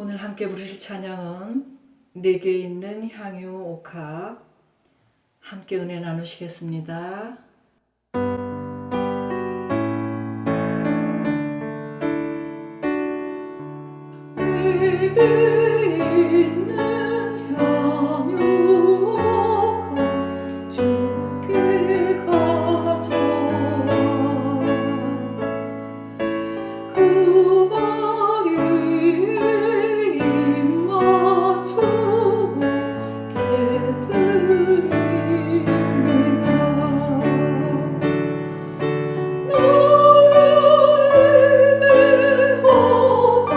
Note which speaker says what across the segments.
Speaker 1: 오늘 함께 부르실 찬양은 내게 있는 향유 옥합, 함께 은혜 나누시겠습니다. 내게 있는 향유 옥합 주께 가져와 그 발이 입 맞추고 깨드립니다. 나를 험한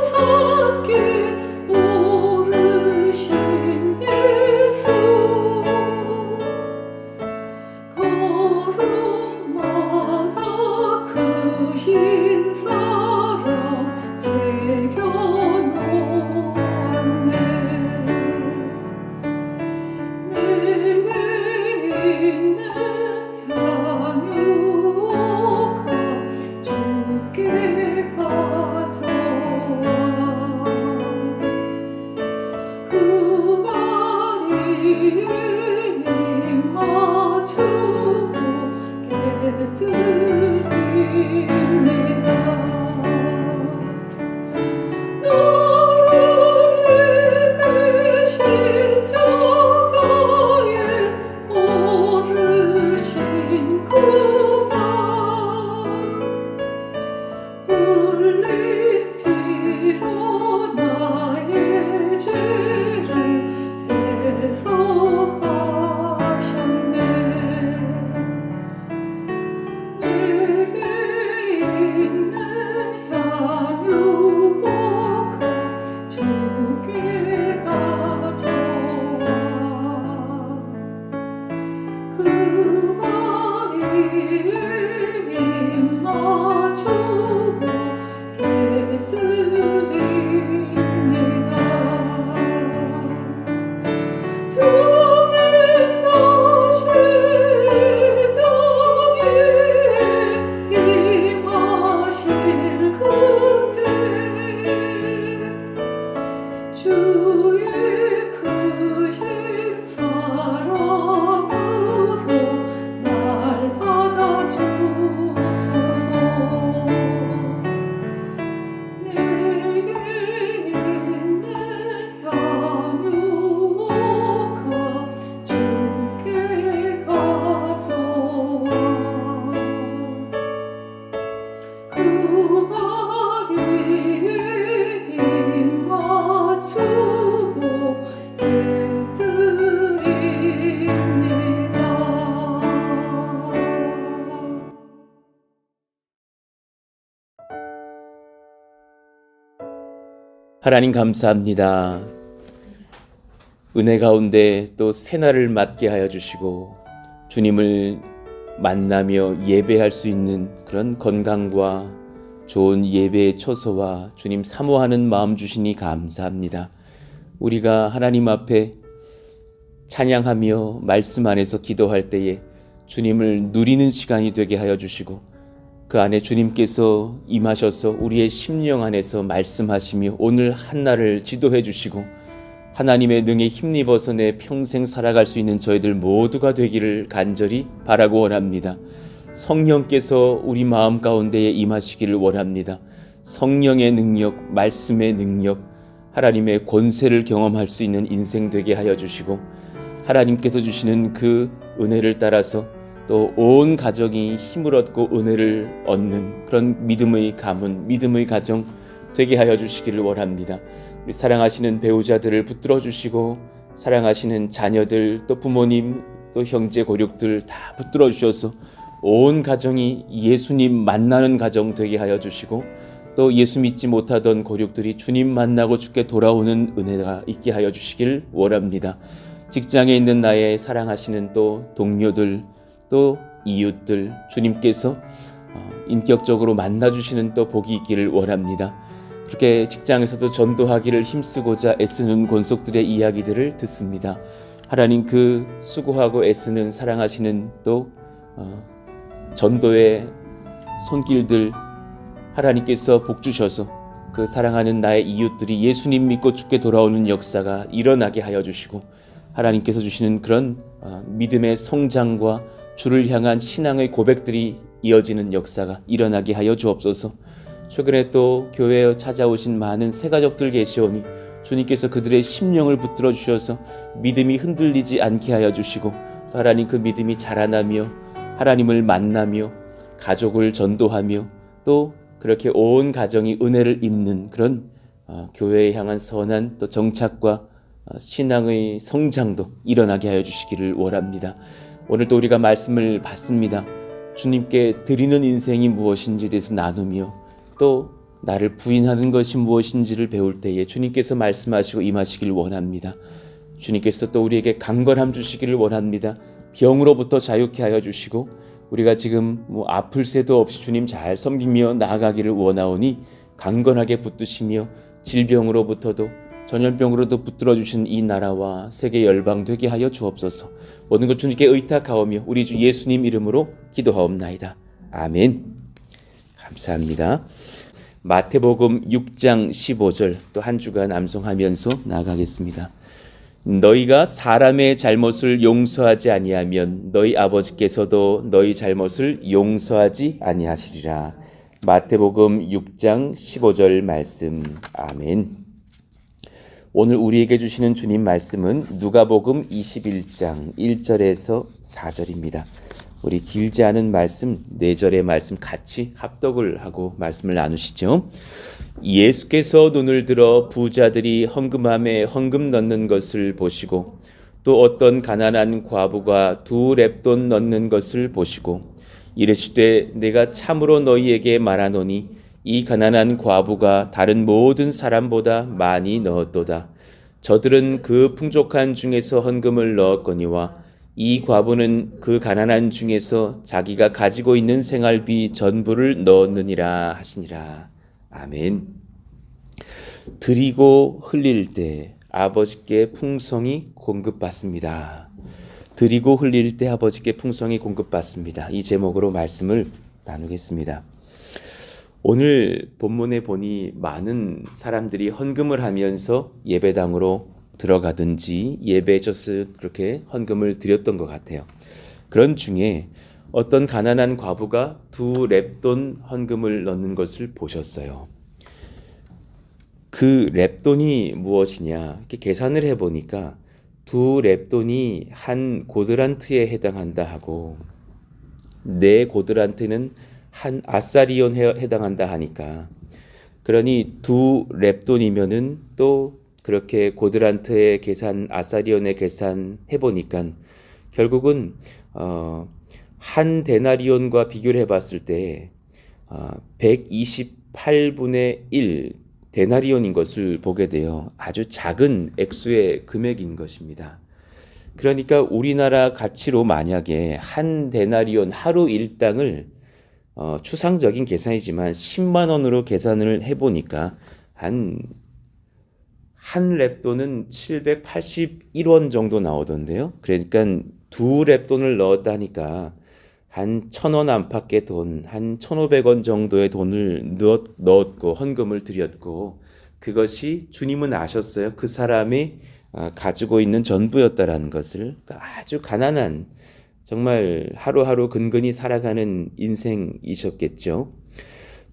Speaker 1: 산길 오르신 예수, 걸음마다 크신 사랑 새겨놓았네. 내게 있는 향유 옥합 주께 가져와 그 발이 입 맞추고 깨드립니다. 나를 위해 십자가에 오르신 그 발, 흘린 피로 나의 죄를 대속하셨네. 내게 있는 향유 옥합 주께 가져와 그 발이 입 맞추고 깨드립니다. 주님 다시 땅에 임하실 그때 주의 크신 사랑으로 날 받아주소서. 내게 있는 향유 옥합 주께 가져와 그 발이 입 맞추고 깨드립니다.
Speaker 2: 하나님 감사합니다. 은혜 가운데 또 새날을 맞게 하여 주시고 주님을 만나며 예배할 수 있는 그런 건강과 좋은 예배의 처소와 주님 사모하는 마음 주시니 감사합니다. 우리가 하나님 앞에 찬양하며 말씀 안에서 기도할 때에 주님을 누리는 시간이 되게 하여 주시고 그 안에 주님께서 임하셔서 우리의 심령 안에서 말씀하시며 오늘 한날을 지도해 주시고 하나님의 능에 힘입어서 내 평생 살아갈 수 있는 저희들 모두가 되기를 간절히 바라고 원합니다. 성령께서 우리 마음 가운데에 임하시기를 원합니다. 성령의 능력, 말씀의 능력, 하나님의 권세를 경험할 수 있는 인생 되게 하여 주시고 하나님께서 주시는 그 은혜를 따라서 또 온 가정이 힘을 얻고 은혜를 얻는 그런 믿음의 가문, 믿음의 가정 되게 하여 주시기를 원합니다. 우리 사랑하시는 배우자들을 붙들어 주시고 사랑하시는 자녀들 또 부모님 또 형제 고륙들 다 붙들어 주셔서 온 가정이 예수님 만나는 가정 되게 하여 주시고 또 예수 믿지 못하던 고륙들이 주님 만나고 주께 돌아오는 은혜가 있게 하여 주시길 원합니다. 직장에 있는 나의 사랑하시는 또 동료들 또 이웃들 주님께서 인격적으로 만나주시는 또 복이 있기를 원합니다. 그렇게 직장에서도 전도하기를 힘쓰고자 애쓰는 권속들의 이야기들을 듣습니다. 하나님 그 수고하고 애쓰는 사랑하시는 또 전도의 손길들 하나님께서 복 주셔서 그 사랑하는 나의 이웃들이 예수님 믿고 주께 돌아오는 역사가 일어나게 하여 주시고 하나님께서 주시는 그런 믿음의 성장과 주를 향한 신앙의 고백들이 이어지는 역사가 일어나게 하여 주옵소서. 최근에 또 교회에 찾아오신 많은 새가족들 계시오니 주님께서 그들의 심령을 붙들어 주셔서 믿음이 흔들리지 않게 하여 주시고 또 하나님 그 믿음이 자라나며 하나님을 만나며 가족을 전도하며 또 그렇게 온 가정이 은혜를 입는 그런 교회에 향한 선한 또 정착과 신앙의 성장도 일어나게 하여 주시기를 원합니다. 오늘도 우리가 말씀을 받습니다. 주님께 드리는 인생이 무엇인지에 대해서 나누며 또 나를 부인하는 것이 무엇인지를 배울 때에 주님께서 말씀하시고 임하시길 원합니다. 주님께서 또 우리에게 강건함 주시기를 원합니다. 병으로부터 자유케 하여 주시고 우리가 지금 아플 새도 없이 주님 잘 섬기며 나아가기를 원하오니 강건하게 붙드시며 질병으로부터도 전염병으로도 붙들어 주신 이 나라와 세계 열방 되게 하여 주옵소서. 모든 것 주님께 의탁하오며 우리 주 예수님 이름으로 기도하옵나이다. 아멘. 감사합니다. 마태복음 6장 15절 또 한 주간 암송하면서 나아가겠습니다. 너희가 사람의 잘못을 용서하지 아니하면 너희 아버지께서도 너희 잘못을 용서하지 아니하시리라. 마태복음 6장 15절 말씀. 아멘. 오늘 우리에게 주시는 주님 말씀은 누가복음 21장 1절에서 4절입니다. 우리 길지 않은 말씀 4절의 말씀 같이 합독을 하고 말씀을 나누시죠. 예수께서 눈을 들어 부자들이 헌금함에 헌금 넣는 것을 보시고 또 어떤 가난한 과부가 2렙돈 넣는 것을 보시고 이르시되 내가 참으로 너희에게 말하노니 이 가난한 과부가 다른 모든 사람보다 많이 넣었도다. 저들은 그 풍족한 중에서 헌금을 넣었거니와 이 과부는 그 가난한 중에서 자기가 가지고 있는 생활비 전부를 넣었느니라 하시니라. 아멘. 드리고 흘릴 때 아버지께 풍성이 공급받습니다. 드리고 흘릴 때 아버지께 풍성이 공급받습니다. 이 제목으로 말씀을 나누겠습니다. 오늘 본문에 보니 많은 사람들이 헌금을 하면서 예배당으로 들어가든지 예배에 그렇게 헌금을 드렸던 것 같아요. 그런 중에 어떤 가난한 과부가 2렙돈 헌금을 넣는 것을 보셨어요. 그 렙돈이 무엇이냐 이렇게 계산을 해보니까 2렙돈이 한 고드란트에 해당한다 하고 4고드란트는 한 아사리온에 해당한다 하니까 그러니 2렙돈이면은 또 그렇게 고드란트의 계산 아사리온의 계산 해보니까 결국은 한 데나리온과 비교를 해봤을 때 128분의 1 데나리온인 것을 보게 돼요. 아주 작은 액수의 금액인 것입니다. 그러니까 우리나라 가치로 만약에 한 데나리온 하루 일당을 추상적인 계산이지만 10만 원으로 계산을 해보니까 한 렙돈은 781원 정도 나오던데요. 그러니까 2렙돈을 넣었다니까 한 1,000원 안팎의 돈, 한 1,500원 정도의 돈을 넣었고 헌금을 드렸고 그것이 주님은 아셨어요. 그 사람이 가지고 있는 전부였다라는 것을. 아주 가난한 정말 하루하루 근근히 살아가는 인생이셨겠죠.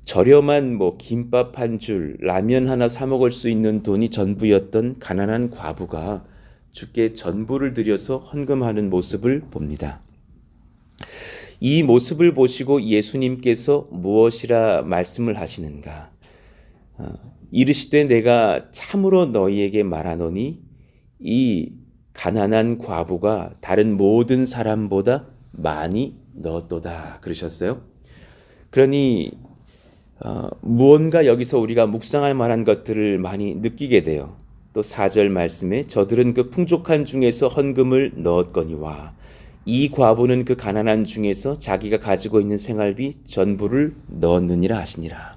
Speaker 2: 저렴한 김밥 한 줄, 라면 하나 사 먹을 수 있는 돈이 전부였던 가난한 과부가 주께 전부를 들여서 헌금하는 모습을 봅니다. 이 모습을 보시고 예수님께서 무엇이라 말씀을 하시는가? 이르시되 내가 참으로 너희에게 말하노니 이 가난한 과부가 다른 모든 사람보다 많이 넣었도다 그러셨어요. 그러니 무언가 여기서 우리가 묵상할 만한 것들을 많이 느끼게 돼요. 또 4절 말씀에 저들은 그 풍족한 중에서 헌금을 넣었거니와 이 과부는 그 가난한 중에서 자기가 가지고 있는 생활비 전부를 넣었느니라 하시니라.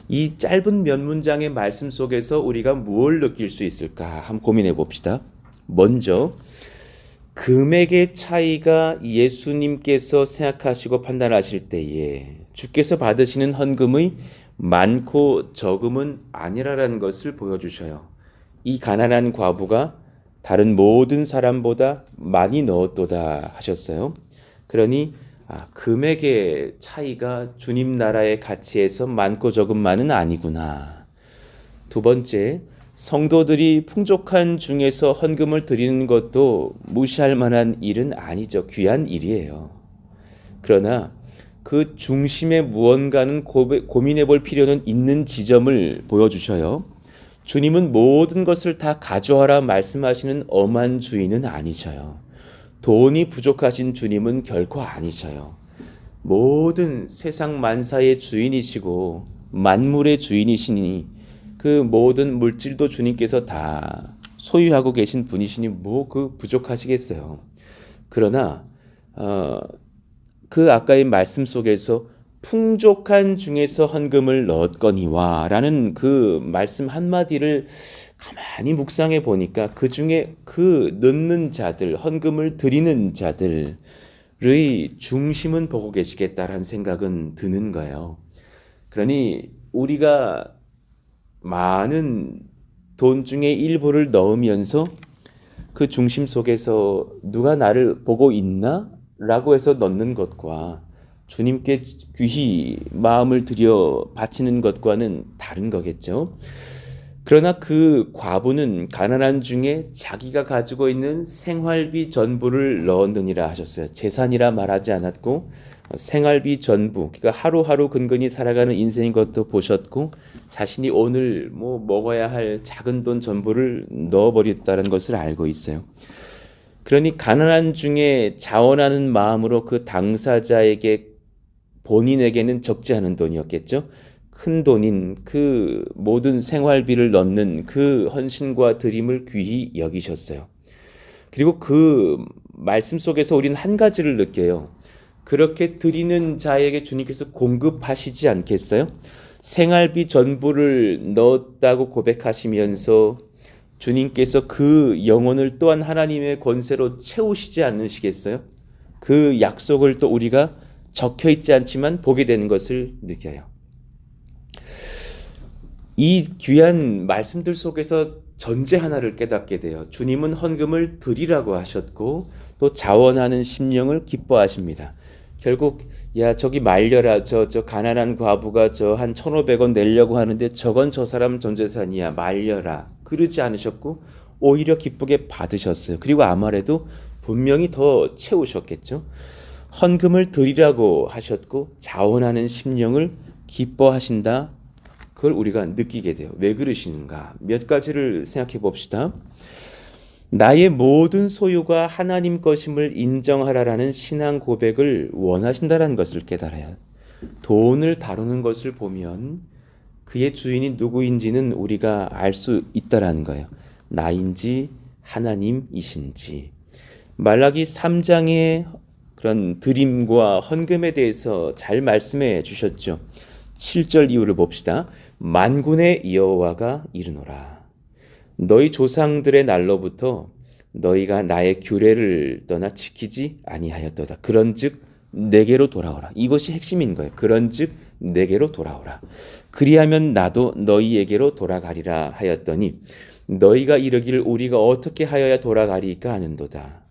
Speaker 2: 이 짧은 몇 문장의 말씀 속에서 우리가 무엇을 느낄 수 있을까 한번 고민해 봅시다. 먼저 금액의 차이가 예수님께서 생각하시고 판단하실 때에 주께서 받으시는 헌금의 많고 적음은 아니라라는 것을 보여주셔요. 이 가난한 과부가 다른 모든 사람보다 많이 넣었도다 하셨어요. 그러니 금액의 차이가 주님 나라의 가치에서 많고 적음만은 아니구나. 두 번째, 성도들이 풍족한 중에서 헌금을 드리는 것도 무시할 만한 일은 아니죠. 귀한 일이에요. 그러나 그 중심에 무언가는 고민해 볼 필요는 있는 지점을 보여주셔요. 주님은 모든 것을 다 가져와라 말씀하시는 엄한 주인은 아니셔요. 돈이 부족하신 주님은 결코 아니셔요. 모든 세상 만사의 주인이시고 만물의 주인이시니 그 모든 물질도 주님께서 다 소유하고 계신 분이시니 뭐 그 부족하시겠어요. 그러나 그 아까의 말씀 속에서 풍족한 중에서 헌금을 넣었거니와 라는 그 말씀 한마디를 가만히 묵상해 보니까 그 중에 그 넣는 자들, 헌금을 드리는 자들의 중심은 보고 계시겠다라는 생각은 드는 거예요. 그러니 우리가 많은 돈 중에 일부를 넣으면서 그 중심 속에서 누가 나를 보고 있나? 라고 해서 넣는 것과 주님께 귀히 마음을 들여 바치는 것과는 다른 거겠죠. 그러나 그 과부는 가난한 중에 자기가 가지고 있는 생활비 전부를 넣었느니라 하셨어요. 재산이라 말하지 않았고 생활비 전부, 그러니까 하루하루 근근히 살아가는 인생인 것도 보셨고 자신이 오늘 먹어야 할 작은 돈 전부를 넣어버렸다는 것을 알고 있어요. 그러니 가난한 중에 자원하는 마음으로 그 당사자에게 본인에게는 적지 않은 돈이었겠죠. 큰 돈인 그 모든 생활비를 넣는 그 헌신과 드림을 귀히 여기셨어요. 그리고 그 말씀 속에서 우리는 한 가지를 느껴요. 그렇게 드리는 자에게 주님께서 공급하시지 않겠어요? 생활비 전부를 넣었다고 고백하시면서 주님께서 그 영혼을 또한 하나님의 권세로 채우시지 않으시겠어요? 그 약속을 또 우리가 적혀 있지 않지만 보게 되는 것을 느껴요. 이 귀한 말씀들 속에서 전제 하나를 깨닫게 돼요. 주님은 헌금을 드리라고 하셨고 또 자원하는 심령을 기뻐하십니다. 결국 저기 말려라 저 가난한 과부가 저 한 1,500원 내려고 하는데 저건 저 사람 전 재산이야 말려라 그러지 않으셨고 오히려 기쁘게 받으셨어요. 그리고 아무래도 분명히 더 채우셨겠죠. 헌금을 드리라고 하셨고 자원하는 심령을 기뻐하신다. 그걸 우리가 느끼게 돼요. 왜 그러시는가? 몇 가지를 생각해 봅시다. 나의 모든 소유가 하나님 것임을 인정하라라는 신앙 고백을 원하신다라는 것을 깨달아요. 돈을 다루는 것을 보면 그의 주인이 누구인지는 우리가 알 수 있다라는 거예요. 나인지 하나님이신지. 말라기 3장의 그런 드림과 헌금에 대해서 잘 말씀해 주셨죠. 7절 이후를 봅시다. 만군의 여호와가 이르노라. 너희 조상들의 날로부터 너희가 나의 규례를 떠나 지키지 아니하였도다. 그런즉 내게로 돌아오라. 이것이 핵심인 거예요. 그런즉 내게로 돌아오라. 그리하면 나도 너희에게로 돌아가리라 하였더니 너희가 이르기를 우리가 어떻게 하여야 돌아가리까 하는도다.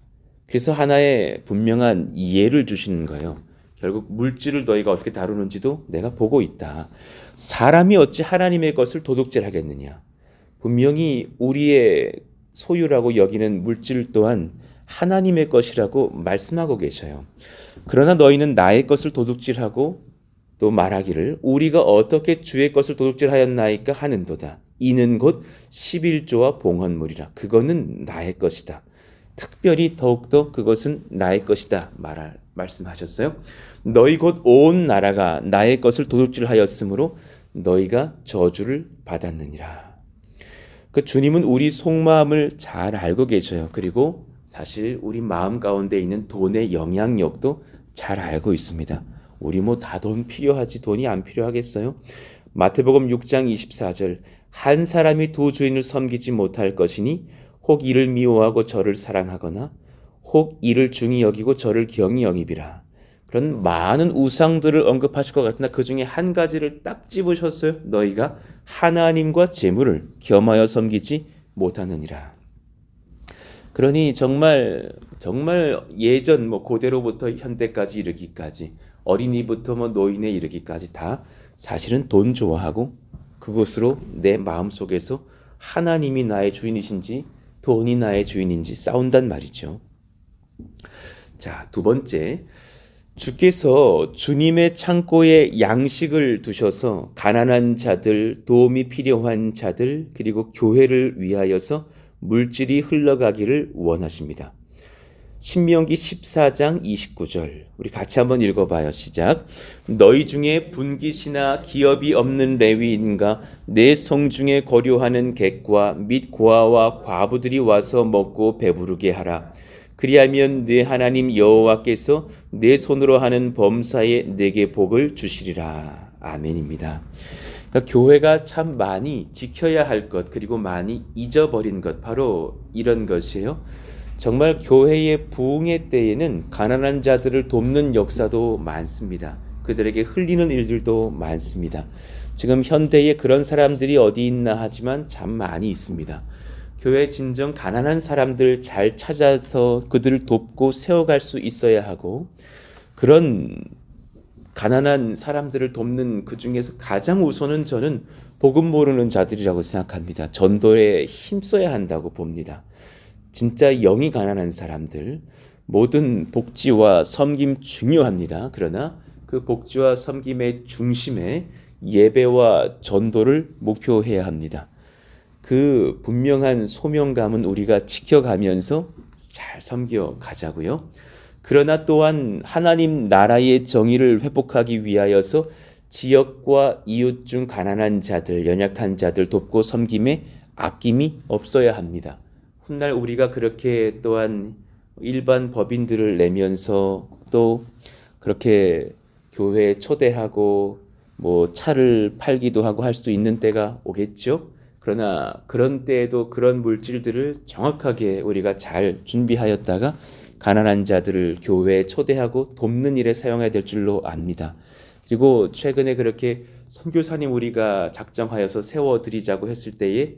Speaker 2: 그래서 하나의 분명한 예를 주시는 거예요. 결국 물질을 너희가 어떻게 다루는지도 내가 보고 있다. 사람이 어찌 하나님의 것을 도둑질하겠느냐. 분명히 우리의 소유라고 여기는 물질 또한 하나님의 것이라고 말씀하고 계셔요. 그러나 너희는 나의 것을 도둑질하고 또 말하기를 우리가 어떻게 주의 것을 도둑질하였나이까 하는도다. 이는 곧 11조와 봉헌물이라. 그거는 나의 것이다. 특별히 더욱더 그것은 나의 것이다 말씀하셨어요. 너희 곧 온 나라가 나의 것을 도둑질하였으므로 너희가 저주를 받았느니라. 그 주님은 우리 속마음을 잘 알고 계셔요. 그리고 사실 우리 마음 가운데 있는 돈의 영향력도 잘 알고 있습니다. 우리 다 돈 필요하지 돈이 안 필요하겠어요? 마태복음 6장 24절 한 사람이 두 주인을 섬기지 못할 것이니 혹 이를 미워하고 저를 사랑하거나 혹 이를 중히 여기고 저를 경히 여기비라. 그런 많은 우상들을 언급하실 것 같으나 그 중에 한 가지를 딱 집으셨어요. 너희가 하나님과 재물을 겸하여 섬기지 못하느니라. 그러니 정말 예전 고대로부터 현대까지 이르기까지 어린이부터 노인에 이르기까지 다 사실은 돈 좋아하고 그것으로 내 마음속에서 하나님이 나의 주인이신지 돈이 나의 주인인지 싸운단 말이죠. 자, 두 번째, 주께서 주님의 창고에 양식을 두셔서 가난한 자들, 도움이 필요한 자들, 그리고 교회를 위하여서 물질이 흘러가기를 원하십니다. 신명기 14장 29절 우리 같이 한번 읽어봐요. 시작. 너희 중에 분깃이나 기업이 없는 레위인과 내 성중에 거류하는 객과 및 고아와 과부들이 와서 먹고 배부르게 하라. 그리하면 내 하나님 여호와께서 내 손으로 하는 범사에 내게 복을 주시리라. 아멘입니다. 그러니까 교회가 참 많이 지켜야 할 것 그리고 많이 잊어버린 것 바로 이런 것이에요. 정말 교회의 부흥의 때에는 가난한 자들을 돕는 역사도 많습니다. 그들에게 흘리는 일들도 많습니다. 지금 현대에 그런 사람들이 어디 있나 하지만 참 많이 있습니다. 교회 진정 가난한 사람들 잘 찾아서 그들을 돕고 세워갈 수 있어야 하고 그런 가난한 사람들을 돕는 그 중에서 가장 우선은 저는 복음 모르는 자들이라고 생각합니다. 전도에 힘써야 한다고 봅니다. 진짜 영이 가난한 사람들, 모든 복지와 섬김 중요합니다. 그러나 그 복지와 섬김의 중심에 예배와 전도를 목표해야 합니다. 그 분명한 소명감은 우리가 지켜가면서 잘 섬겨 가자고요. 그러나 또한 하나님 나라의 정의를 회복하기 위하여서 지역과 이웃 중 가난한 자들, 연약한 자들 돕고 섬김에 아낌이 없어야 합니다. 훗날 우리가 그렇게 또한 일반 법인들을 내면서 또 그렇게 교회에 초대하고 차를 팔기도 하고 할 수도 있는 때가 오겠죠. 그러나 그런 때에도 그런 물질들을 정확하게 우리가 잘 준비하였다가 가난한 자들을 교회에 초대하고 돕는 일에 사용해야 될 줄로 압니다. 그리고 최근에 그렇게 선교사님 우리가 작정하여서 세워드리자고 했을 때에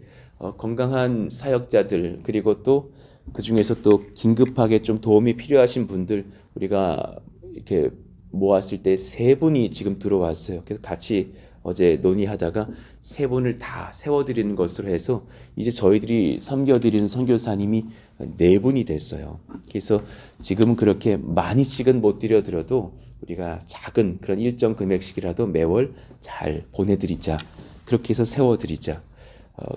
Speaker 2: 건강한 사역자들 그리고 또 그 중에서 또 긴급하게 좀 도움이 필요하신 분들 우리가 이렇게 모았을 때 3분이 지금 들어왔어요. 그래서 같이 어제 논의하다가 3분을 다 세워드리는 것으로 해서 이제 저희들이 섬겨드리는 선교사님이 4분이 됐어요. 그래서 지금은 그렇게 많이씩은 못 드려도 우리가 작은 그런 일정 금액씩이라도 매월 잘 보내드리자. 그렇게 해서 세워드리자.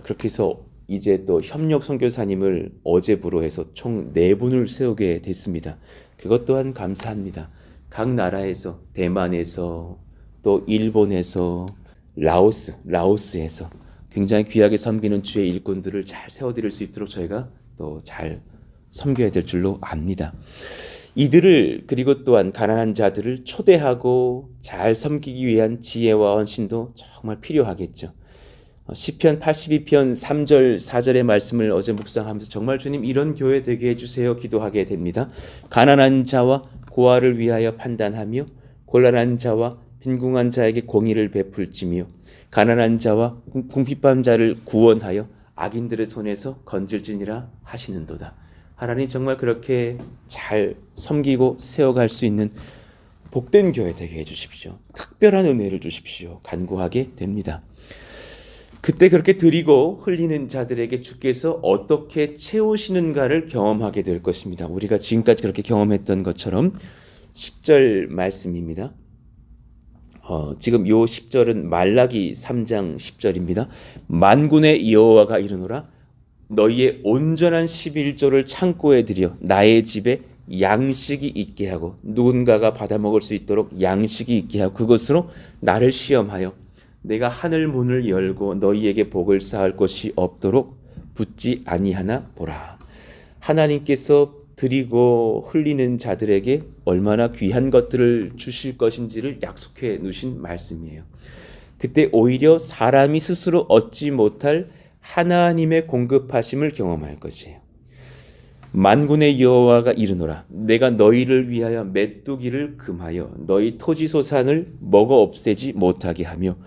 Speaker 2: 그렇게 해서 이제 또 협력 선교사님을 어제부로 해서 총 4분을 세우게 됐습니다. 그것 또한 감사합니다. 각 나라에서 대만에서 또 일본에서 라오스에서 굉장히 귀하게 섬기는 주의 일꾼들을 잘 세워드릴 수 있도록 저희가 또 잘 섬겨야 될 줄로 압니다. 이들을 그리고 또한 가난한 자들을 초대하고 잘 섬기기 위한 지혜와 헌신도 정말 필요하겠죠. 시편 82편 3절 4절의 말씀을 어제 묵상하면서 정말 주님 이런 교회 되게 해주세요 기도하게 됩니다. 가난한 자와 고아를 위하여 판단하며 곤란한 자와 빈궁한 자에게 공의를 베풀지며 가난한 자와 궁핍한 자를 구원하여 악인들의 손에서 건질지니라 하시는도다. 하나님 정말 그렇게 잘 섬기고 세워갈 수 있는 복된 교회 되게 해주십시오. 특별한 은혜를 주십시오. 간구하게 됩니다. 그때 그렇게 드리고 흘리는 자들에게 주께서 어떻게 채우시는가를 경험하게 될 것입니다. 우리가 지금까지 그렇게 경험했던 것처럼 10절 말씀입니다. 지금 요 10절은 말라기 3장 10절입니다. 만군의 여호와가 이르노라 너희의 온전한 11조를 창고에 들여 나의 집에 양식이 있게 하고 누군가가 받아먹을 수 있도록 양식이 있게 하고 그것으로 나를 시험하여 내가 하늘 문을 열고 너희에게 복을 쌓을 것이 없도록 붙지 아니하나 보라. 하나님께서 드리고 흘리는 자들에게 얼마나 귀한 것들을 주실 것인지를 약속해 놓으신 말씀이에요. 그때 오히려 사람이 스스로 얻지 못할 하나님의 공급하심을 경험할 것이에요. 만군의 여호와가 이르노라. 내가 너희를 위하여 메뚜기를 금하여 너희 토지 소산을 먹어 없애지 못하게 하며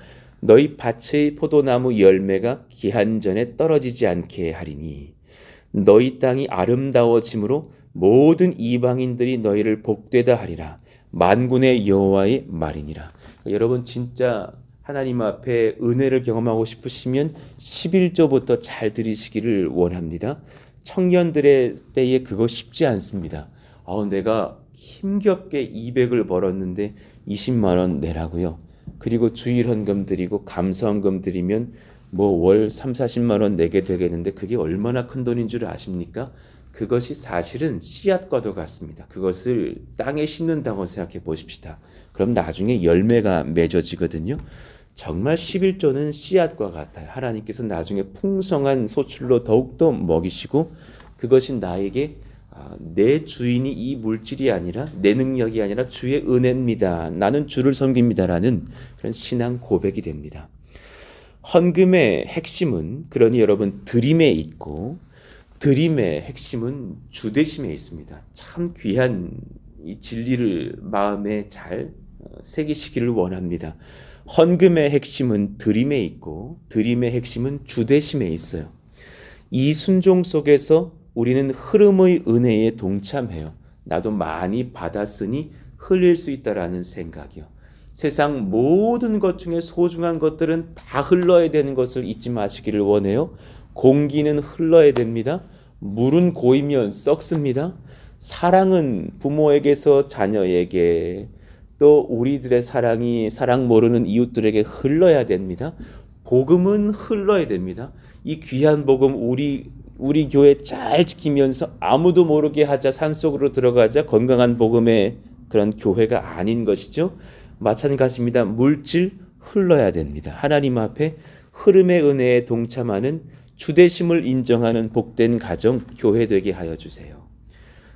Speaker 2: 너희 밭의 포도나무 열매가 기한 전에 떨어지지 않게 하리니 너희 땅이 아름다워짐으로 모든 이방인들이 너희를 복되다 하리라. 만군의 여호와의 말이니라. 여러분 진짜 하나님 앞에 은혜를 경험하고 싶으시면 11조부터 잘 들으시기를 원합니다. 청년들의 때에 그거 쉽지 않습니다. 내가 힘겹게 200을 벌었는데 20만 원 내라고요. 그리고 주일헌금 드리고 감사헌금 드리면 뭐 월 3, 40만 원 내게 되겠는데 그게 얼마나 큰 돈인 줄 아십니까? 그것이 사실은 씨앗과도 같습니다. 그것을 땅에 심는다고 생각해 보십시다. 그럼 나중에 열매가 맺어지거든요. 정말 11조는 씨앗과 같아요. 하나님께서 나중에 풍성한 소출로 더욱더 먹이시고 그것이 나에게 내 주인이 이 물질이 아니라 내 능력이 아니라 주의 은혜입니다. 나는 주를 섬깁니다라는 그런 신앙 고백이 됩니다. 헌금의 핵심은 그러니 여러분 드림에 있고 드림의 핵심은 주되심에 있습니다. 참 귀한 이 진리를 마음에 잘 새기시기를 원합니다. 헌금의 핵심은 드림에 있고 드림의 핵심은 주되심에 있어요. 이 순종 속에서 우리는 흐름의 은혜에 동참해요. 나도 많이 받았으니 흘릴 수 있다라는 생각이요. 세상 모든 것 중에 소중한 것들은 다 흘러야 되는 것을 잊지 마시기를 원해요. 공기는 흘러야 됩니다. 물은 고이면 썩습니다. 사랑은 부모에게서 자녀에게 또 우리들의 사랑이 사랑 모르는 이웃들에게 흘러야 됩니다. 복음은 흘러야 됩니다. 이 귀한 복음 우리 교회 잘 지키면서 아무도 모르게 하자 산속으로 들어가자 건강한 복음의 그런 교회가 아닌 것이죠. 마찬가지입니다. 물질 흘러야 됩니다. 하나님 앞에 흐름의 은혜에 동참하는 주되심을 인정하는 복된 가정 교회 되게 하여 주세요.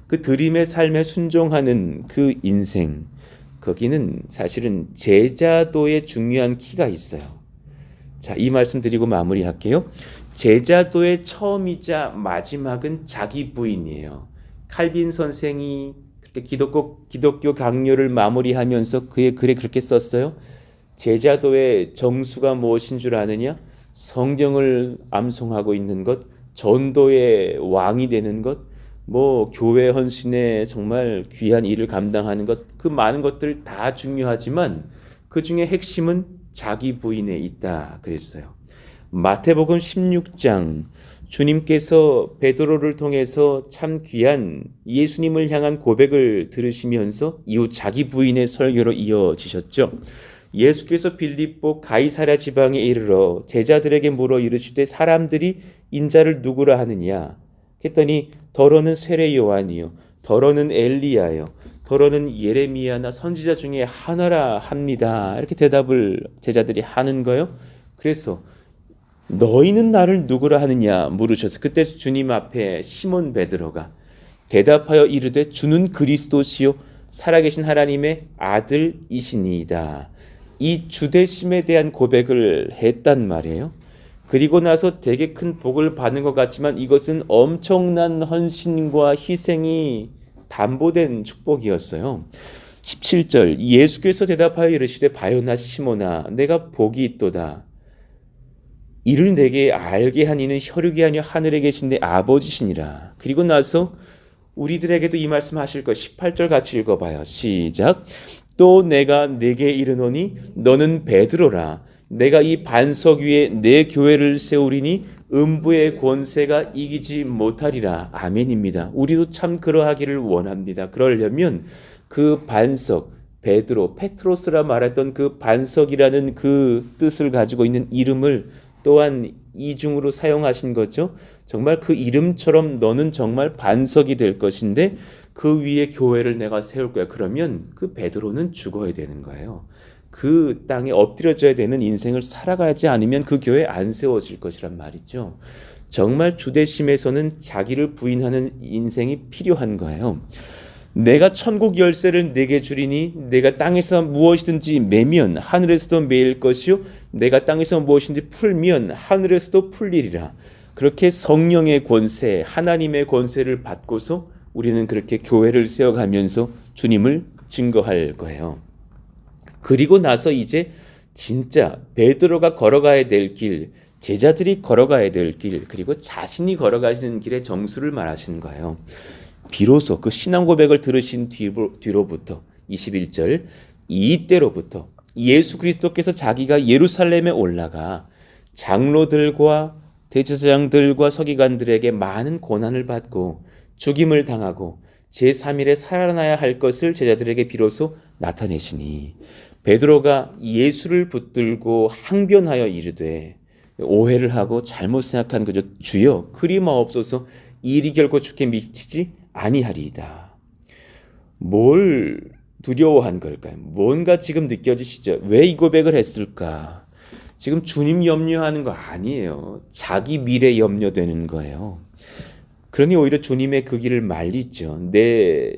Speaker 2: 그 드림의 삶에 순종하는 그 인생 거기는 사실은 제자도의 중요한 키가 있어요. 자, 이 말씀 드리고 마무리할게요. 제자도의 처음이자 마지막은 자기 부인이에요. 칼빈 선생이 그렇게 기독교 강요를 마무리하면서 그의 글에 그렇게 썼어요. 제자도의 정수가 무엇인 줄 아느냐? 성경을 암송하고 있는 것, 전도의 왕이 되는 것, 교회 헌신에 정말 귀한 일을 감당하는 것, 그 많은 것들 다 중요하지만 그 중에 핵심은 자기 부인에 있다 그랬어요. 마태복음 16장 주님께서 베드로를 통해서 참 귀한 예수님을 향한 고백을 들으시면서 이후 자기 부인의 설교로 이어지셨죠. 예수께서 빌립보 가이사랴 지방에 이르러 제자들에게 물어 이르시되 사람들이 인자를 누구라 하느냐 했더니 더러는 세례 요한이요 더러는 엘리야요 더러는 예레미야나 선지자 중에 하나라 합니다. 이렇게 대답을 제자들이 하는 거예요. 그래서 너희는 나를 누구라 하느냐 물으셔서 그때 주님 앞에 시몬 베드로가 대답하여 이르되 주는 그리스도시요 살아계신 하나님의 아들이시니이다. 이 주되심에 대한 고백을 했단 말이에요. 그리고 나서 되게 큰 복을 받는 것 같지만 이것은 엄청난 헌신과 희생이 담보된 축복이었어요. 17절 예수께서 대답하여 이르시되 바요나 시몬아 내가 복이 있도다. 이를 내게 알게 한 이는 혈육이 아니요 하늘에 계신 내 아버지시니라. 그리고 나서 우리들에게도 이 말씀 하실 것 18절 같이 읽어봐요. 시작. 또 내가 네게 이르노니 너는 베드로라. 내가 이 반석 위에 내 교회를 세우리니 음부의 권세가 이기지 못하리라. 아멘입니다. 우리도 참 그러하기를 원합니다. 그러려면 그 반석 베드로 페트로스라 말했던 그 반석이라는 그 뜻을 가지고 있는 이름을 또한 이중으로 사용하신 거죠. 정말 그 이름처럼 너는 정말 반석이 될 것인데 그 위에 교회를 내가 세울 거야. 그러면 그 베드로는 죽어야 되는 거예요. 그 땅에 엎드려져야 되는 인생을 살아가지 않으면 그 교회 안 세워질 것이란 말이죠. 정말 주대심에서는 자기를 부인하는 인생이 필요한 거예요. 내가 천국 열쇠를 내게 주리니 내가 땅에서 무엇이든지 매면 하늘에서도 매일 것이요 내가 땅에서 무엇인지 풀면 하늘에서도 풀리리라. 그렇게 성령의 권세, 하나님의 권세를 받고서 우리는 그렇게 교회를 세워가면서 주님을 증거할 거예요. 그리고 나서 이제 진짜 베드로가 걸어가야 될 길, 제자들이 걸어가야 될 길, 그리고 자신이 걸어가시는 길의 정수를 말하시는 거예요. 비로소 그 신앙 고백을 들으신 뒤로부터 21절, 이때로부터 예수 그리스도께서 자기가 예루살렘에 올라가 장로들과 대제사장들과 서기관들에게 많은 고난을 받고 죽임을 당하고 제3일에 살아나야 할 것을 제자들에게 비로소 나타내시니, 베드로가 예수를 붙들고 항변하여 이르되, 오해를 하고 잘못 생각한 거죠. 주여 그리마옵소서, 일이 결코 주께 미치지 아니하리이다. 뭘 두려워한 걸까요? 뭔가 지금 느껴지시죠? 왜 이 고백을 했을까? 지금 주님 염려하는 거 아니에요. 자기 미래 염려되는 거예요. 그러니 오히려 주님의 그 길을 말리죠. 내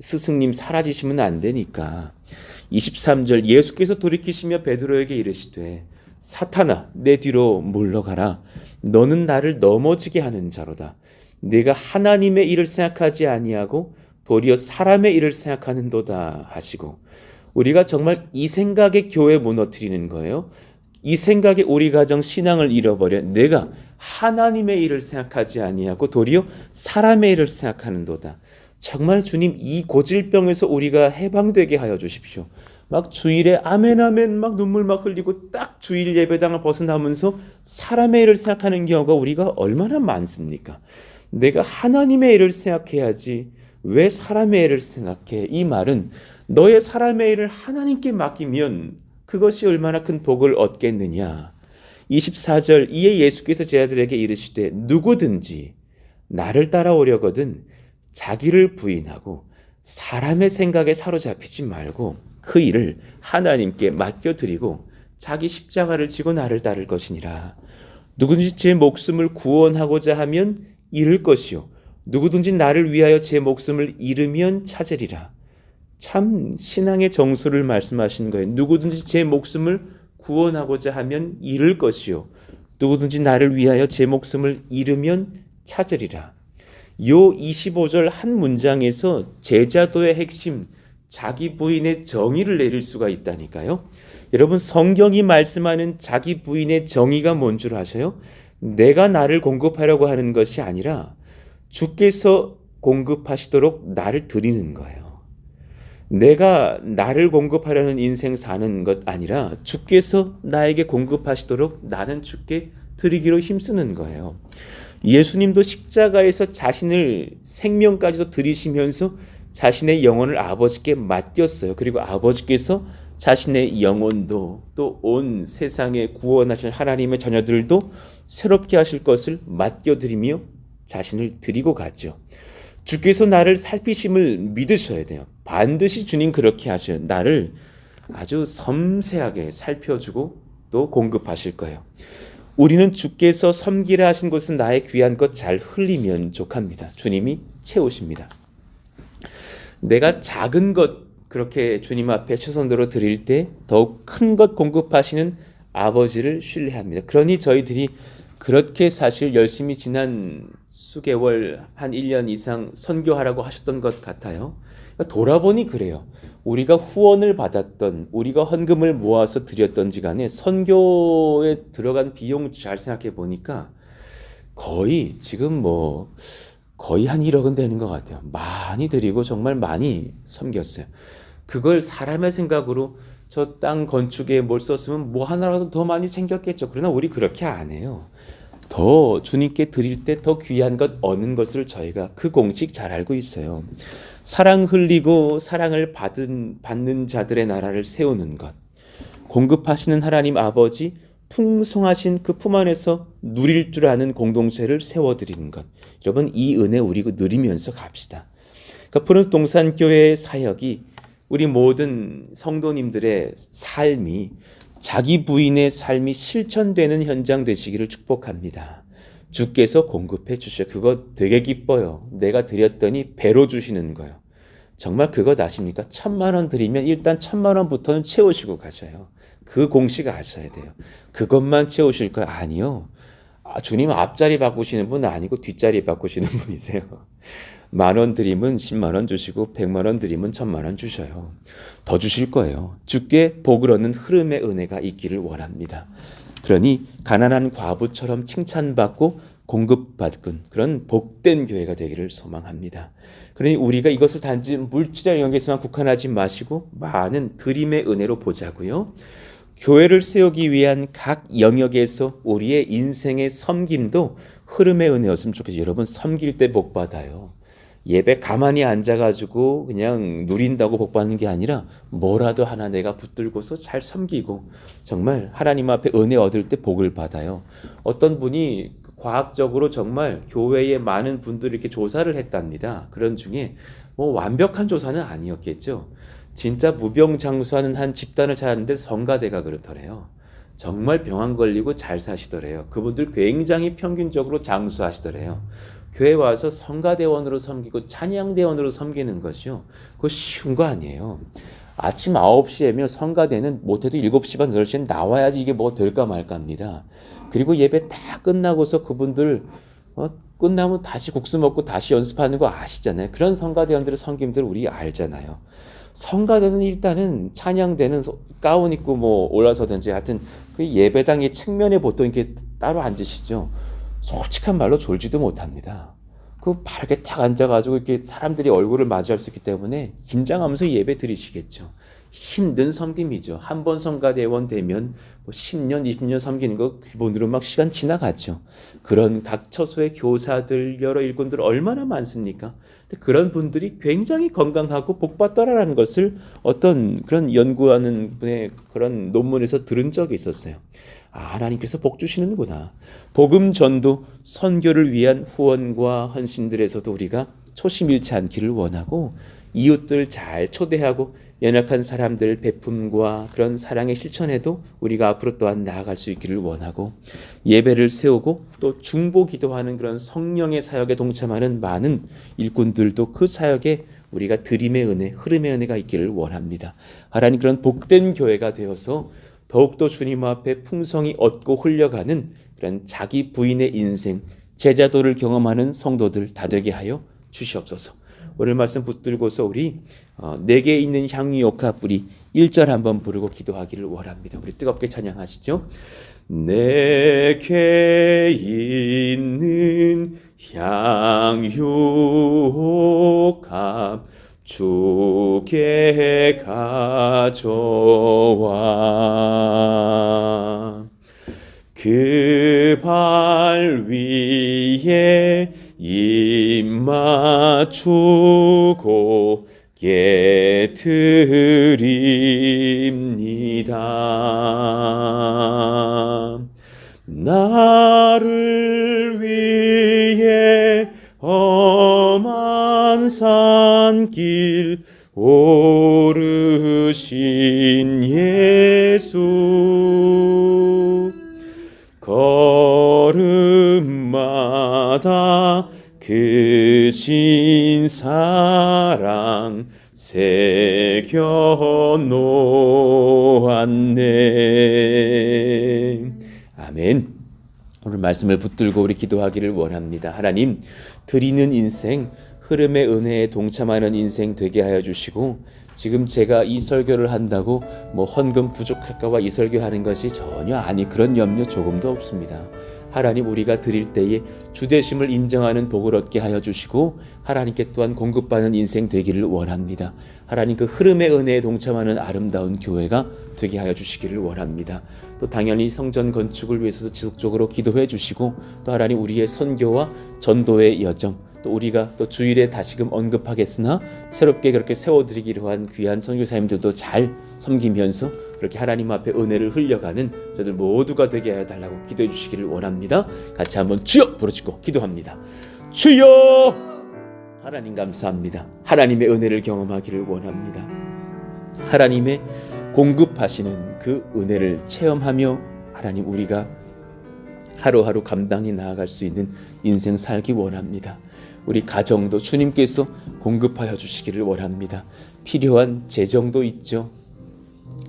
Speaker 2: 스승님 사라지시면 안 되니까. 23절, 예수께서 돌이키시며 베드로에게 이르시되 사탄아 내 뒤로 물러가라. 너는 나를 넘어지게 하는 자로다. 네가 하나님의 일을 생각하지 아니하고 도리어 사람의 일을 생각하는도다 하시고, 우리가 정말 이 생각에 교회 무너뜨리는 거예요. 이 생각에 우리 가정 신앙을 잃어버려 내가 하나님의 일을 생각하지 아니하고 도리어 사람의 일을 생각하는도다. 정말 주님 이 고질병에서 우리가 해방되게 하여 주십시오. 막 주일에 아멘 아멘 막 눈물 막 흘리고 딱 주일 예배당을 벗어나면서 사람의 일을 생각하는 경우가 우리가 얼마나 많습니까? 내가 하나님의 일을 생각해야지 왜 사람의 일을 생각해? 이 말은 너의 사람의 일을 하나님께 맡기면 그것이 얼마나 큰 복을 얻겠느냐. 24절, 이에 예수께서 제자들에게 이르시되 누구든지 나를 따라오려거든 자기를 부인하고 사람의 생각에 사로잡히지 말고 그 일을 하나님께 맡겨드리고 자기 십자가를 지고 나를 따를 것이니라. 누구든지 제 목숨을 구원하고자 하면 잃을 것이요 누구든지 나를 위하여 제 목숨을 잃으면 찾으리라. 참 신앙의 정수를 말씀하시는 거예요. 누구든지 제 목숨을 구원하고자 하면 잃을 것이요 누구든지 나를 위하여 제 목숨을 잃으면 찾으리라. 요 25절 한 문장에서 제자도의 핵심, 자기 부인의 정의를 내릴 수가 있다니까요. 여러분, 성경이 말씀하는 자기 부인의 정의가 뭔 줄 아세요? 내가 나를 공급하려고 하는 것이 아니라 주께서 공급하시도록 나를 드리는 거예요. 내가 나를 공급하려는 인생 사는 것 아니라 주께서 나에게 공급하시도록 나는 주께 드리기로 힘쓰는 거예요. 예수님도 십자가에서 자신을 생명까지도 드리시면서 자신의 영혼을 아버지께 맡겼어요. 그리고 아버지께서 자신의 영혼도 또 온 세상에 구원하신 하나님의 자녀들도 새롭게 하실 것을 맡겨드리며 자신을 드리고 갔죠. 주께서 나를 살피심을 믿으셔야 돼요. 반드시 주님 그렇게 하셔요. 나를 아주 섬세하게 살펴주고 또 공급하실 거예요. 우리는 주께서 섬기라 하신 것은 나의 귀한 것 잘 흘리면 족합니다. 주님이 채우십니다. 내가 작은 것 그렇게 주님 앞에 최선으로 드릴 때 더욱 큰 것 공급하시는 아버지를 신뢰합니다. 그러니 저희들이 그렇게 사실 열심히 지난 수개월 한 1년 이상 선교하라고 하셨던 것 같아요. 돌아보니 그래요. 우리가 후원을 받았던, 우리가 헌금을 모아서 드렸던지 간에 선교에 들어간 비용 잘 생각해 보니까 거의 지금 거의 한 1억은 되는 것 같아요. 많이 드리고 정말 많이 섬겼어요. 그걸 사람의 생각으로 저 땅 건축에 뭘 썼으면 뭐 하나라도 더 많이 챙겼겠죠. 그러나 우리 그렇게 안 해요. 더 주님께 드릴 때 더 귀한 것 얻는 것을 저희가 그 공식 잘 알고 있어요. 사랑 흘리고 사랑을 받는 자들의 나라를 세우는 것, 공급하시는 하나님 아버지 풍성하신 그 품 안에서 누릴 줄 아는 공동체를 세워드리는 것, 여러분 이 은혜 우리 누리면서 갑시다. 그러니까 푸른 동산교회의 사역이 우리 모든 성도님들의 삶이, 자기 부인의 삶이 실천되는 현장 되시기를 축복합니다. 주께서 공급해 주셔. 그거 되게 기뻐요. 내가 드렸더니 배로 주시는 거예요. 정말 그것 아십니까? 1,000,000원 드리면 일단 1,000,000원부터는 채우시고 가셔요. 그 공식 아셔야 돼요. 그것만 채우실 거 아니요. 주님 앞자리 바꾸시는 분은 아니고 뒷자리 바꾸시는 분이세요. 10,000원 드리면 10만 원 주시고 100만 원 드리면 1,000만 원 주셔요. 더 주실 거예요. 주께 복을 얻는 흐름의 은혜가 있기를 원합니다. 그러니 가난한 과부처럼 칭찬받고 공급받은 그런 복된 교회가 되기를 소망합니다. 그러니 우리가 이것을 단지 물질의 영역에서만 국한하지 마시고 많은 드림의 은혜로 보자고요. 교회를 세우기 위한 각 영역에서 우리의 인생의 섬김도 흐름의 은혜였으면 좋겠어요. 여러분 섬길 때 복 받아요. 예배 가만히 앉아가지고 그냥 누린다고 복 받는 게 아니라 뭐라도 하나 내가 붙들고서 잘 섬기고 정말 하나님 앞에 은혜 얻을 때 복을 받아요. 어떤 분이 과학적으로 정말 교회에 많은 분들이 이렇게 조사를 했답니다. 그런 중에 뭐 완벽한 조사는 아니었겠죠. 진짜 무병장수하는 한 집단을 찾았는데 성가대가 그렇더래요. 정말 병 안 걸리고 잘 사시더래요. 그분들 굉장히 평균적으로 장수하시더래요. 교회 와서 성가대원으로 섬기고 찬양대원으로 섬기는 것이요. 그거 쉬운 거 아니에요. 아침 9시에면 성가대는 못해도 7시 반, 8시엔 나와야지 이게 뭐 될까 말까 합니다. 그리고 예배 다 끝나고서 그분들 끝나면 다시 국수 먹고 다시 연습하는 거 아시잖아요. 그런 성가대원들의 섬김들 우리 알잖아요. 성가대는 일단은 찬양대는 가운 입고 뭐 올라서든지 하여튼 그 예배당의 측면에 보통 이렇게 따로 앉으시죠. 솔직한 말로 졸지도 못합니다. 그 바르게 딱 앉아가지고 이렇게 사람들이 얼굴을 마주할 수 있기 때문에 긴장하면서 예배 드리시겠죠. 힘든 섬김이죠. 한 번 성가대원 되면 뭐 10년, 20년 섬기는 거 기본으로 막 시간 지나가죠. 그런 각 처소의 교사들, 여러 일꾼들 얼마나 많습니까? 근데 그런 분들이 굉장히 건강하고 복받더라라는 것을 어떤 그런 연구하는 분의 그런 논문에서 들은 적이 있었어요. 하나님께서 복 주시는구나. 복음 전도, 선교를 위한 후원과 헌신들에서도 우리가 초심 잃지 않기를 원하고 이웃들 잘 초대하고 연약한 사람들 베품과 그런 사랑의 실천에도 우리가 앞으로 또한 나아갈 수 있기를 원하고 예배를 세우고 또 중보 기도하는 그런 성령의 사역에 동참하는 많은 일꾼들도 그 사역에 우리가 드림의 은혜, 흐름의 은혜가 있기를 원합니다. 하나님 그런 복된 교회가 되어서 더욱더 주님 앞에 풍성히 얻고 흘려가는 그런 자기 부인의 인생, 제자도를 경험하는 성도들 다 되게 하여 주시옵소서. 오늘 말씀 붙들고서 우리 내게 있는 향유옥화 뿌리 1절 한번 부르고 기도하기를 원합니다. 우리 뜨겁게 찬양하시죠. 내게 있는 향유옥화 주께 가져와 그 발 위에 입 맞추고 깨트립니다. 나를 위해 험한 산길 오르신 예수 걸음마다 크신 사랑 새겨 놓았네. 아멘. 오늘 말씀을 붙들고 우리 기도하기를 원합니다. 하나님, 드리는 인생, 흐름의 은혜에 동참하는 인생 되게 하여 주시고 지금 제가 이 설교를 한다고 뭐 헌금 부족할까 봐 이 설교하는 것이 전혀 그런 염려 조금도 없습니다. 하나님 우리가 드릴 때에 주되심을 인정하는 복을 얻게 하여 주시고 하나님께 또한 공급받는 인생 되기를 원합니다. 하나님 그 흐름의 은혜에 동참하는 아름다운 교회가 되게 하여 주시기를 원합니다. 또 당연히 성전 건축을 위해서도 지속적으로 기도해 주시고 또 하나님 우리의 선교와 전도의 여정 또 우리가 또 주일에 다시금 언급하겠으나 새롭게 그렇게 세워드리기로 한 귀한 선교사님들도 잘 섬기면서 그렇게 하나님 앞에 은혜를 흘려가는 저들 모두가 되게 하여 달라고 기도해 주시기를 원합니다. 같이 한번 주여 부르짖고 기도합니다. 주여! 하나님 감사합니다. 하나님의 은혜를 경험하기를 원합니다. 하나님의 공급하시는 그 은혜를 체험하며 하나님 우리가 하루하루 감당해 나아갈 수 있는 인생 살기 원합니다. 우리 가정도 주님께서 공급하여 주시기를 원합니다. 필요한 재정도 있죠.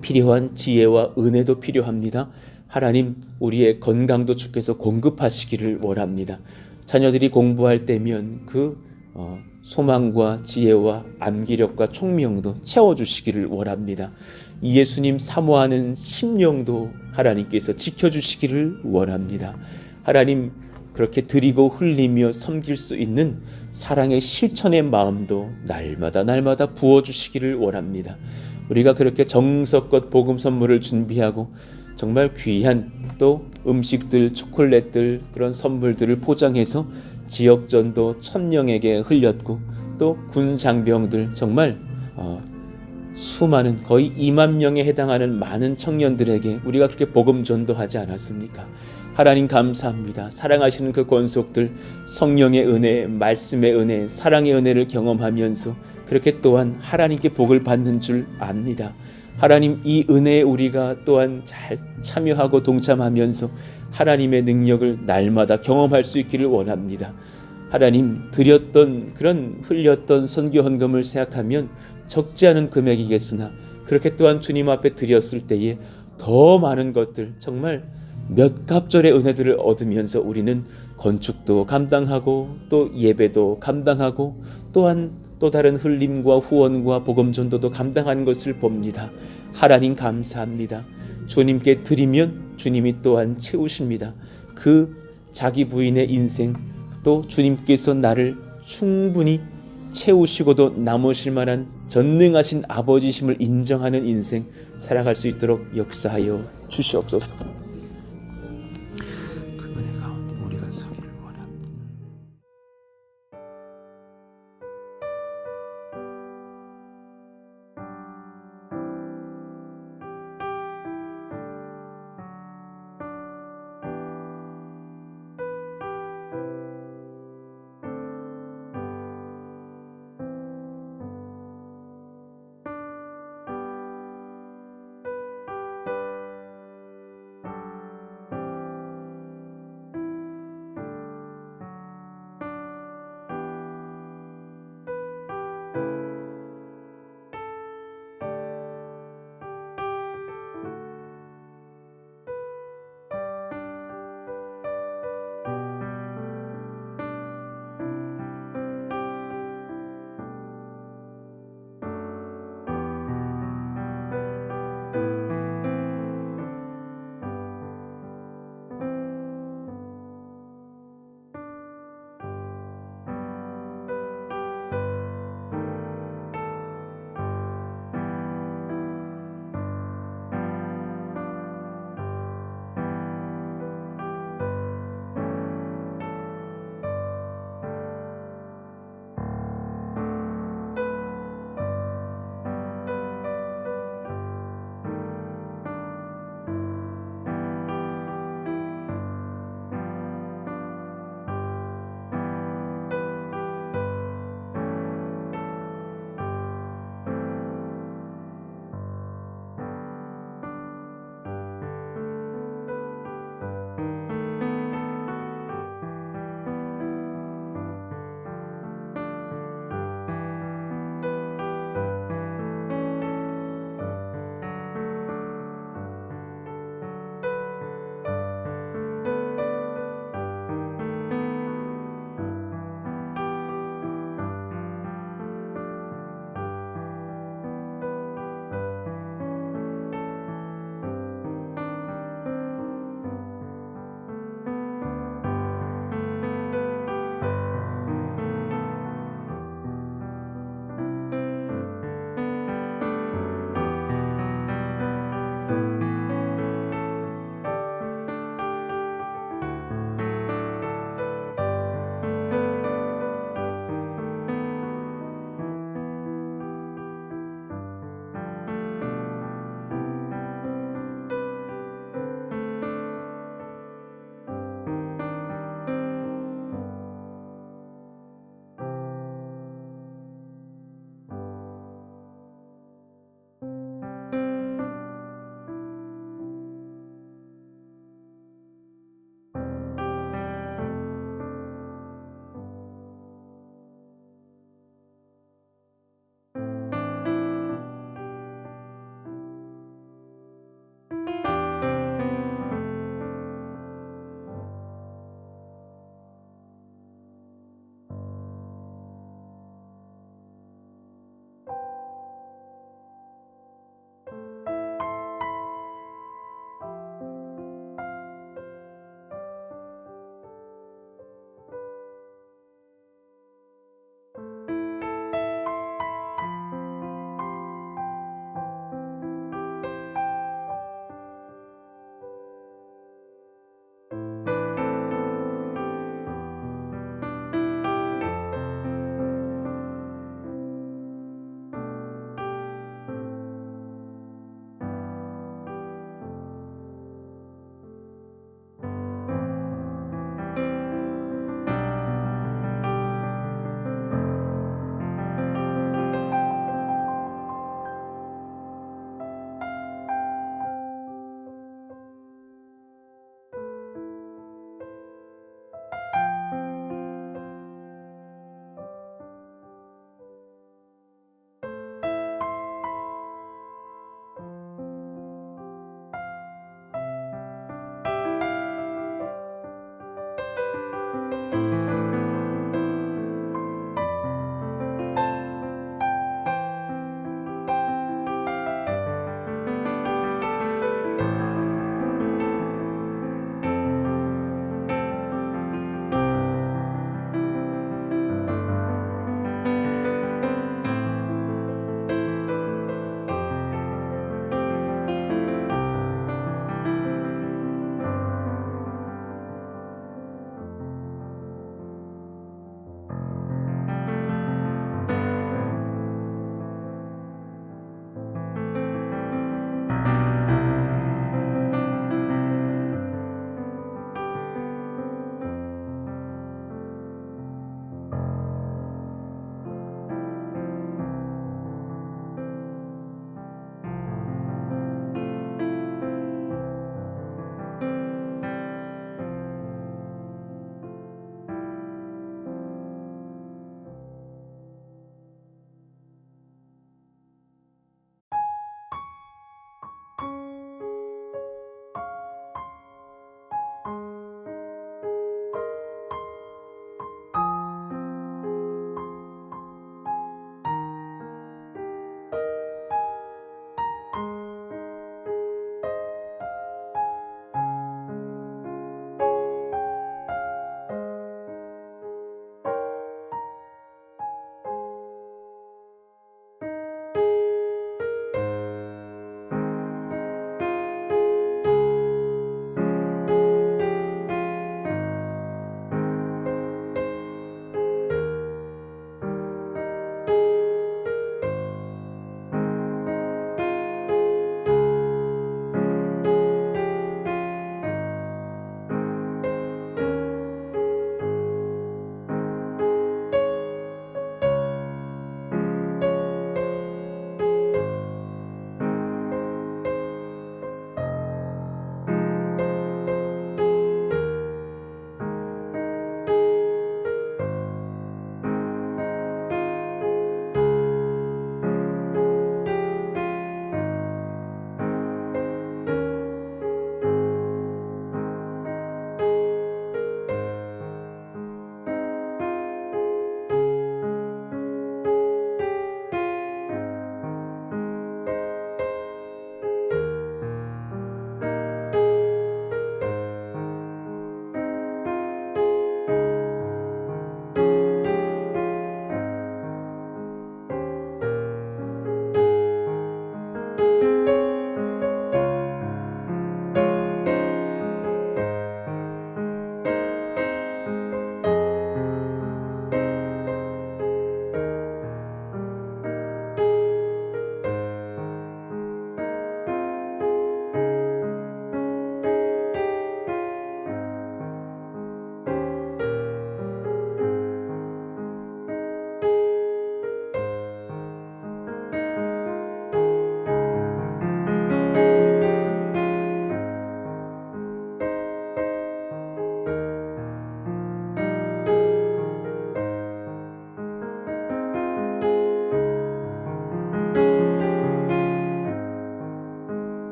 Speaker 2: 필요한 지혜와 은혜도 필요합니다. 하나님, 우리의 건강도 주께서 공급하시기를 원합니다. 자녀들이 공부할 때면 그 소망과 지혜와 암기력과 총명도 채워주시기를 원합니다. 예수님 사모하는 심령도 하나님께서 지켜주시기를 원합니다. 하나님, 그렇게 드리고 흘리며 섬길 수 있는 사랑의 실천의 마음도 날마다 부어주시기를 원합니다. 우리가 그렇게 정성껏 복음 선물을 준비하고 정말 귀한 또 음식들, 초콜릿들, 그런 선물들을 포장해서 지역전도 1000명에게 흘렸고, 또 군장병들 정말 수많은 거의 2만 명에 해당하는 많은 청년들에게 우리가 그렇게 복음 전도하지 않았습니까? 하나님 감사합니다. 사랑하시는 그 권속들 성령의 은혜, 말씀의 은혜, 사랑의 은혜를 경험하면서 그렇게 또한 하나님께 복을 받는 줄 압니다. 하나님, 이 은혜에 우리가 또한 잘 참여하고 동참하면서 하나님의 능력을 날마다 경험할 수 있기를 원합니다. 하나님, 드렸던 그런 흘렸던 선교 헌금을 생각하면 적지 않은 금액이겠으나 그렇게 또한 주님 앞에 드렸을 때에 더 많은 것들, 정말 몇 갑절의 은혜들을 얻으면서 우리는 건축도 감당하고 또 예배도 감당하고 또한 또 다른 흘림과 후원과 복음 전도도 감당하는 것을 봅니다. 하나님 감사합니다. 주님께 드리면 주님이 또한 채우십니다. 그 자기 부인의 인생, 또 주님께서 나를 충분히 채우시고도 남으실 만한 전능하신 아버지심을 인정하는 인생 살아갈 수 있도록 역사하여 주시옵소서. 그 은혜 가운데 우리가 서